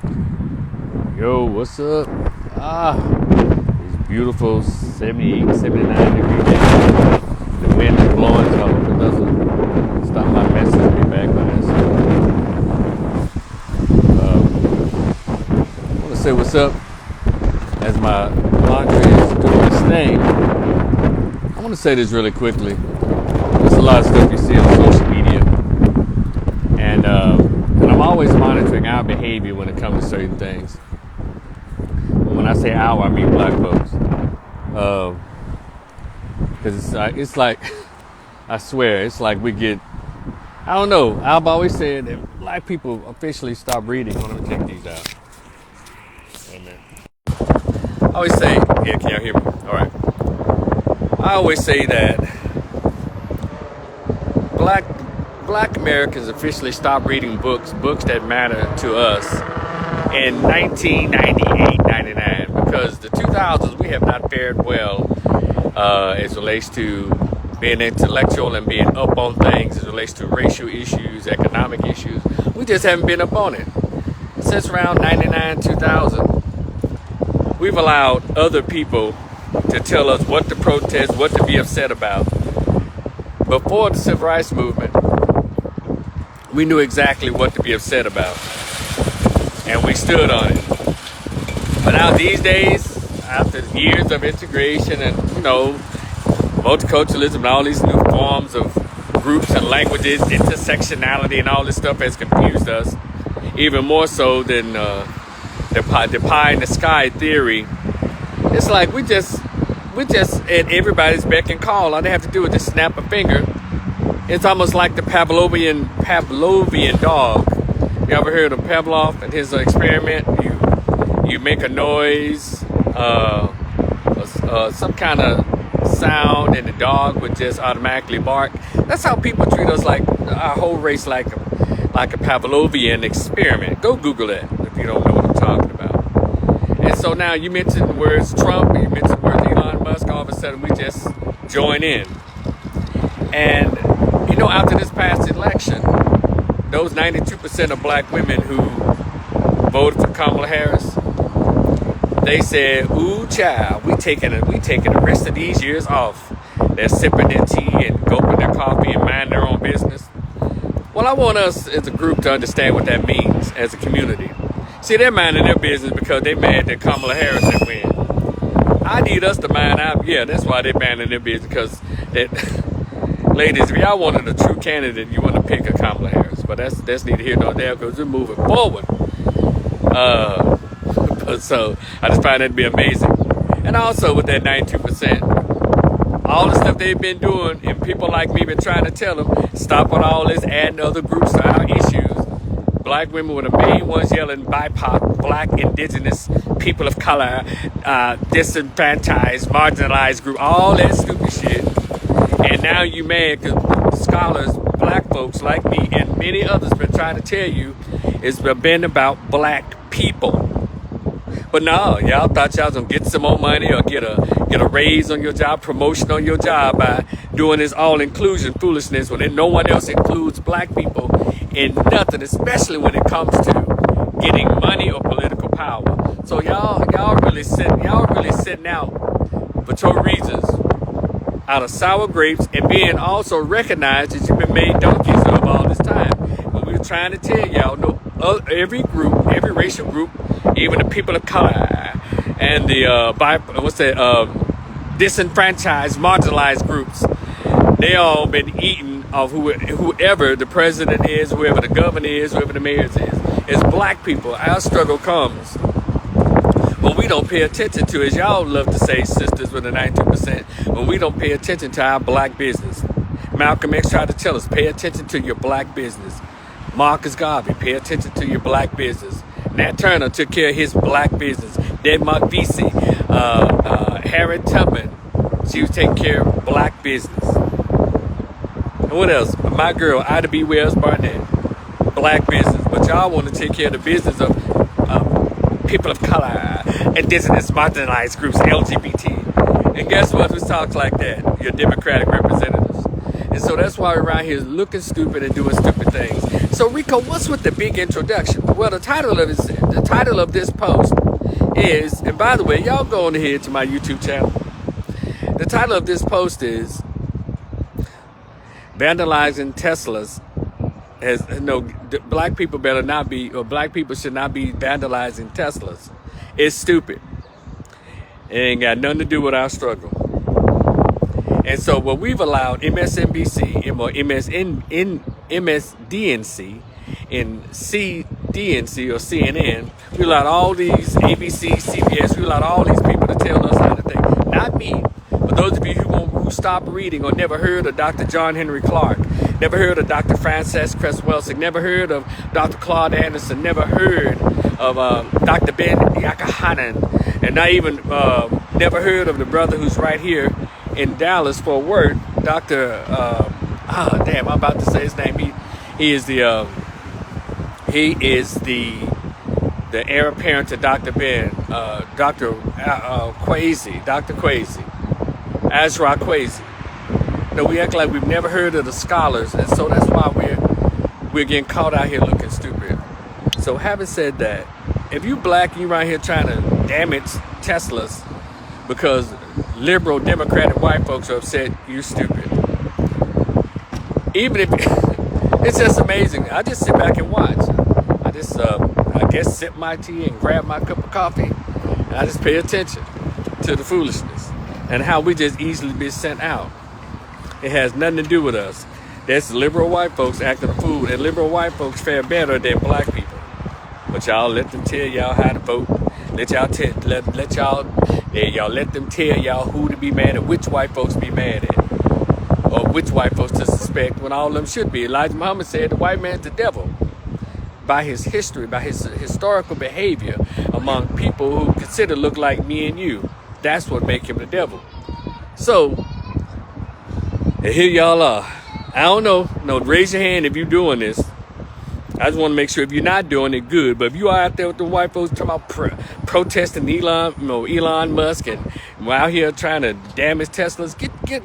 Yo, what's up? It's beautiful 79 degree day. The wind is blowing, so I hope it doesn't stop my message me back on this. I want to say what's up as my mantra is doing this thing. I want to say this really quickly. There's a lot of stuff you see on social media, and I'm always monitoring our behavior when it comes to certain things. When I say our, I mean black folks. Because it's like, I swear, it's like we get, I don't know. I've always said that black people officially stop reading. Hold on, let me check these out. Wait a minute. I always say, yeah, can y'all hear me? All right. I always say that black Americans officially stopped reading books that matter to us in 1998, 99, because the 2000s we have not fared well as relates to being intellectual and being up on things, as relates to racial issues, economic issues. We just haven't been up on it. Since around 99, 2000, we've allowed other people to tell us what to protest, what to be upset about. Before the Civil Rights Movement, we knew exactly what to be upset about, and we stood on it. But now these days, after years of integration and, multiculturalism and all these new forms of groups and languages, intersectionality and all this stuff has confused us, even more so than the pie in the sky theory. It's like we just at everybody's beck and call. All they have to do is just snap a finger. It's almost like the Pavlovian dog. You ever heard of Pavlov and his experiment? You make a noise, some kind of sound, and the dog would just automatically bark. That's how people treat us, like our whole race, like a Pavlovian experiment. Go Google it if you don't know what I'm talking about. And so now you mentioned the words Trump, you mentioned the words Elon Musk, all of a sudden we just join in. And after this past election, those 92% of black women who voted for Kamala Harris, they said, "Ooh, child, we taking the rest of these years off." They're sipping their tea and gulping their coffee and minding their own business. Well, I want us as a group to understand what that means as a community. See, they're minding their business because they mad that Kamala Harris didn't win. I need us to mind our, that's why they're minding their business, because that. Ladies, if y'all wanted a true candidate, you want to pick a Kamala Harris. But that's neither here nor there, because we're moving forward. So I just find that to be amazing. And also with that 92%, all the stuff they've been doing, and people like me been trying to tell them, stop on all this, adding other groups to our issues. Black women were the main ones yelling BIPOC, black, indigenous, people of color, disenfranchised, marginalized group, all that stupid shit. And now you mad because scholars, black folks like me and many others been trying to tell you it's been about black people. But no, y'all thought y'all was gonna get some more money or get a raise on your job, promotion on your job by doing this all inclusion foolishness when no one else includes black people in nothing, especially when it comes to getting money or political power. So y'all really sitting out for two reasons. Out of sour grapes, and being also recognized that you've been made donkeys of all this time. But we were trying to tell y'all, every group, every racial group, even the people of color and the disenfranchised, marginalized groups, they all been eating of whoever the president is, whoever the governor is, whoever the mayor is. It's black people. Our struggle comes. What we don't pay attention to, as y'all love to say, sisters with the 92%, when we don't pay attention to our black business. Malcolm X tried to tell us, pay attention to your black business. Marcus Garvey, pay attention to your black business. Nat Turner took care of his black business. Denmark Vesey, Harriet Tubman, she was taking care of black business. And what else? My girl, Ida B. Wells Barnett, black business. But y'all want to take care of the business of people of color, indigenous, marginalized groups, LGBT. And guess what? Who talks like that? Your Democratic representatives. And so that's why we're around here looking stupid and doing stupid things. So Rico, what's with the big introduction? Well, the title of this post is, and by the way, y'all go on ahead to my YouTube channel. The title of this post is Vandalizing Teslas. Black people better not be, or black people should not be vandalizing Teslas. It's stupid. It ain't got nothing to do with our struggle. And so what we've allowed MSNBC, or MSDNC, and CDNC or CNN, we allowed all these ABC, CBS, we allowed all these people to tell us how to think. Not me, but those of you who stopped reading or never heard of Dr. John Henry Clark, never heard of Dr. Frances Cress Welsing, never heard of Dr. Claude Anderson, never heard of Dr. Ben Yakahanan, and not even never heard of the brother who's right here in Dallas Fort Worth, Dr. I'm about to say his name. He is the heir apparent to Dr. Ben, Dr. Kwesi, Dr. Kwesi, Azra Kwesi. No, we act like we've never heard of the scholars, and so that's why we're getting caught out here looking stupid. So having said that, if you black and you right here trying to damage Teslas because liberal Democratic white folks are upset, you're stupid. Even if it's just amazing. I just sit back and watch. I just I guess sip my tea and grab my cup of coffee, and I just pay attention to the foolishness and how we just easily be sent out. It has nothing to do with us. That's liberal white folks acting a fool, and liberal white folks fare better than black people. But y'all let them tell y'all how to vote. Let y'all let them tell y'all who to be mad at, which white folks be mad at, or which white folks to suspect when all of them should be. Elijah Muhammad said the white man's the devil by his history, by his historical behavior among people who consider look like me and you. That's what make him the devil. So, and here y'all are. I don't know. No, raise your hand if you're doing this. I just want to make sure if you're not doing it, good. But if you are out there with the white folks talking about protesting Elon Musk, and we're out here trying to damage Teslas,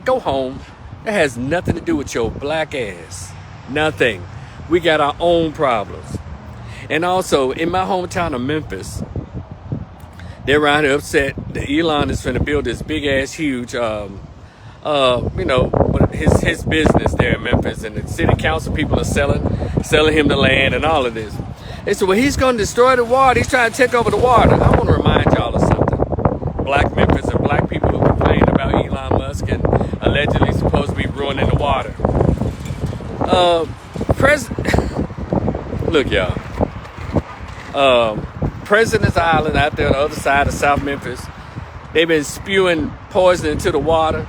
go home. That has nothing to do with your black ass. Nothing. We got our own problems. And also, in my hometown of Memphis, they're around here upset that Elon is trying to build this big ass, huge, his business there in Memphis, and the city council people are selling him the land and all of this. They said, well, he's going to destroy the water. He's trying to take over the water. I want to remind y'all of something. Black Memphis and black people who complain about Elon Musk and allegedly supposed to be ruining the water. Look, y'all. President's Island out there on the other side of South Memphis, they've been spewing poison into the water.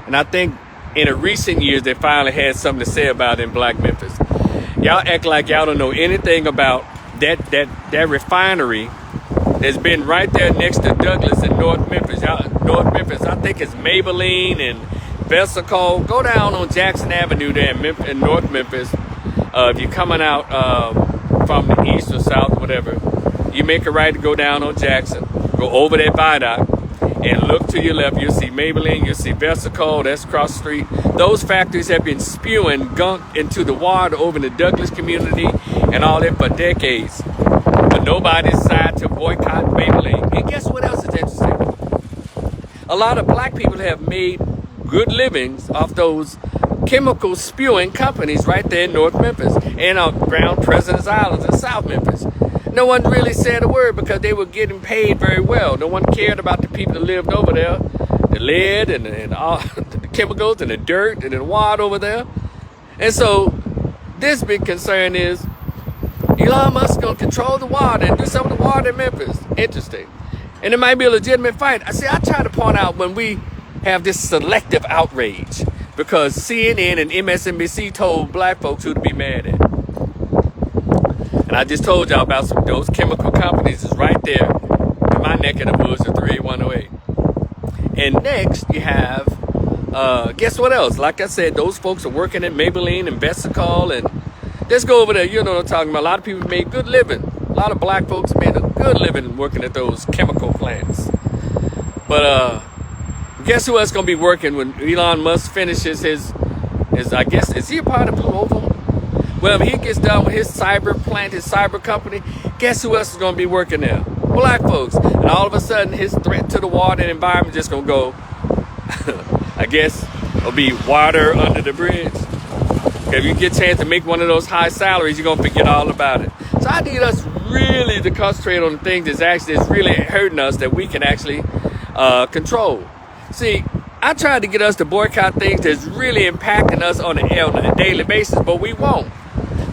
And I think in the recent years, they finally had something to say about it in Black Memphis. Y'all act like y'all don't know anything about that refinery that's been right there next to Douglas in North Memphis. North Memphis, I think it's Maybelline and Vesicle. Go down on Jackson Avenue there in North Memphis. If you're coming out from the east or south, whatever, you make a right to go down on Jackson. Go over that viaduct. And look to your left, you'll see Maybelline, you'll see Vesicle, that's across the street. Those factories have been spewing gunk into the water over in the Douglas community and all that for decades. But nobody decided to boycott Maybelline. And guess what else is interesting? A lot of black people have made good livings off those chemical spewing companies right there in North Memphis and around President's Island in South Memphis. No one really said a word because they were getting paid very well. No one cared about the people that lived over there, the lead and all the chemicals and the dirt and the water over there. And so this big concern is Elon Musk going to control the water and do some of the water in Memphis. Interesting. And it might be a legitimate fight. I try to point out when we have this selective outrage because CNN and MSNBC told black folks who to be mad at. And I just told y'all about those chemical companies is right there in my neck of the woods of 38108. And next you have, guess what else? Like I said, those folks are working at Maybelline and Vesicle, and let's go over there. You know what I'm talking about. A lot of people made good living. A lot of black folks made a good living working at those chemical plants. But guess who else going to be working when Elon Musk finishes his I guess, is he a part of Blue Oval? When he gets done with his cyber plant, his cyber company, guess who else is going to be working there? Black folks. And all of a sudden, his threat to the water and environment just going to go, I guess, it'll be water under the bridge. If you get a chance to make one of those high salaries, you're going to forget all about it. So I need us really to concentrate on the things that's really hurting us that we can actually control. See, I tried to get us to boycott things that's really impacting us on a daily basis, but we won't.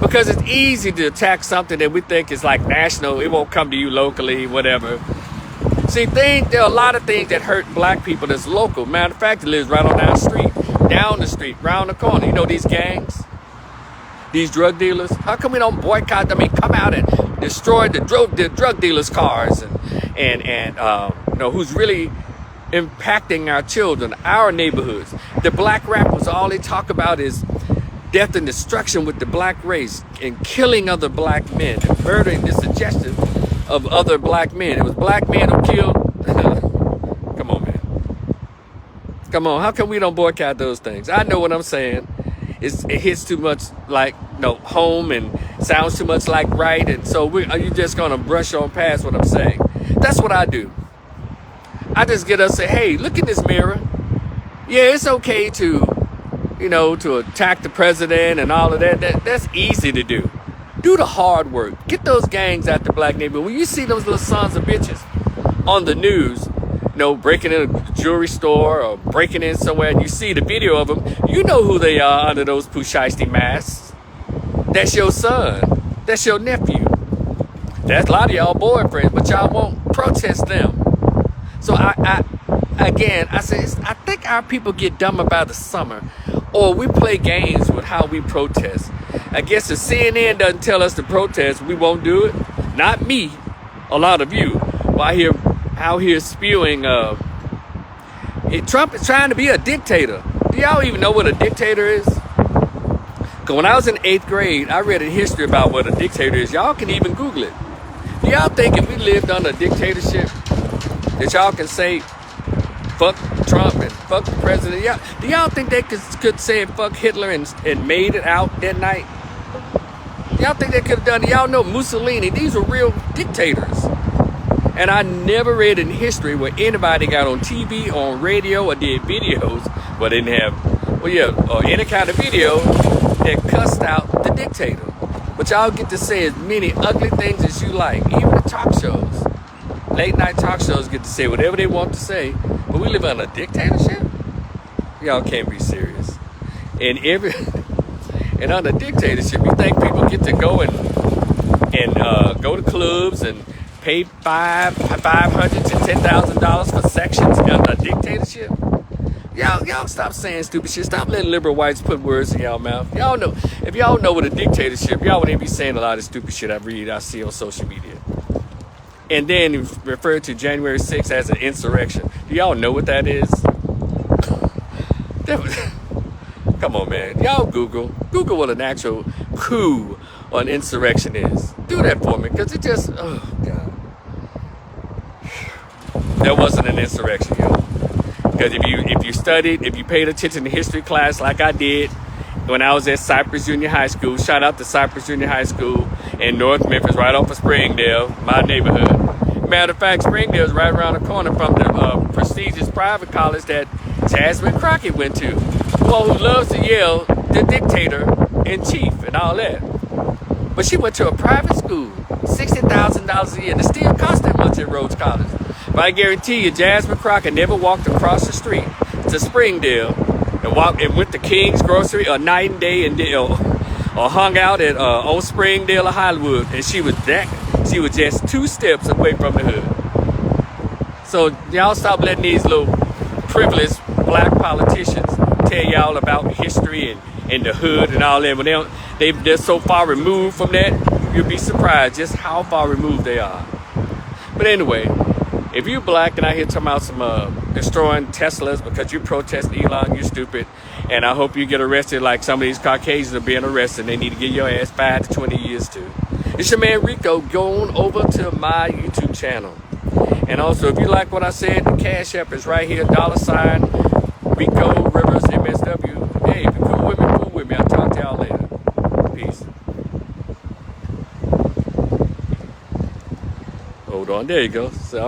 Because it's easy to attack something that we think is like national. It won't come to you locally, whatever. See, there are a lot of things that hurt black people that's local. Matter of fact, it lives right on our street, down the street, round the corner. You know these gangs? These drug dealers? How come we don't boycott them and come out and destroy the drug dealers' cars and you know, who's really impacting our children, our neighborhoods? The black rappers, all they talk about is death and destruction with the black race and killing other black men and murdering the suggestion of other black men. It was black men who killed. Come on, man. Come on. How come we don't boycott those things? I know what I'm saying. It hits too much like home and sounds too much like right. And so are you just going to brush on past what I'm saying? That's what I do. I just get us say, hey, look in this mirror. Yeah, it's okay to attack the president and all of that. That's easy to do. Do the hard work. Get those gangs out the black neighborhood. When you see those little sons of bitches on the news, breaking in a jewelry store or breaking in somewhere, and you see the video of them, you know who they are under those Pusheisty masks. That's your son. That's your nephew. That's a lot of y'all boyfriends, but y'all won't protest them. So I think our people get dumber by the summer, or we play games with how we protest. I guess if CNN doesn't tell us to protest, we won't do it. Not me, a lot of you. Out here spewing, Trump is trying to be a dictator. Do y'all even know what a dictator is? Because when I was in 8th grade, I read a history about what a dictator is. Y'all can even Google it. Do y'all think if we lived under a dictatorship, that y'all can say, fuck Trump and fuck the president? Do y'all think they could say fuck Hitler and made it out that night? Y'all think they could have done it? Y'all know Mussolini. These were real dictators. And I never read in history where anybody got on TV, on radio, or did videos, but didn't have, or any kind of video that cussed out the dictator. But y'all get to say as many ugly things as you like. Even the talk shows. Late night talk shows get to say whatever they want to say. But we live in a dictatorship? Y'all can't be serious. And under dictatorship, you think people get to go and go to clubs and pay $500 to $10,000 for sections under a dictatorship? Y'all stop saying stupid shit. Stop letting liberal whites put words in y'all mouth. Y'all know, if y'all know what a dictatorship, y'all wouldn't be saying a lot of stupid shit I see on social media. And then refer to January 6th as an insurrection. Do y'all know what that is? Come on, man. Y'all Google what an actual coup or an insurrection is. Do that for me, because it just, oh, God. There wasn't an insurrection, y'all. Because if you paid attention to history class like I did when I was at Cypress Junior High School, shout out to Cypress Junior High School in North Memphis, right off of Springdale, my neighborhood. Matter of fact, Springdale is right around the corner from the prestigious private college that Jasmine Crockett went to. The one who loves to yell, the dictator in chief and all that. But she went to a private school, $60,000 a year. And it still cost that much at Rhodes College. But I guarantee you, Jasmine Crockett never walked across the street to Springdale and went to King's Grocery or Night and Day or hung out at Old Springdale or Hollywood. And she was just 2 steps away from the hood. So y'all stop letting these little privileged black politicians tell y'all about history and the hood and all that. When they're so far removed from that, you'll be surprised just how far removed they are. But anyway, if you're black and I hear talking about some destroying Teslas because you protest Elon, you're stupid. And I hope you get arrested like some of these Caucasians are being arrested. They need to get your ass 5 to 20 years too. It's your man Rico. Go on over to my YouTube channel. And also, if you like what I said, the Cash App is right here, $ Rico Rivers MSW. Hey, if you're cool with me, I'll talk to y'all later. Peace. Hold on. There you go. So,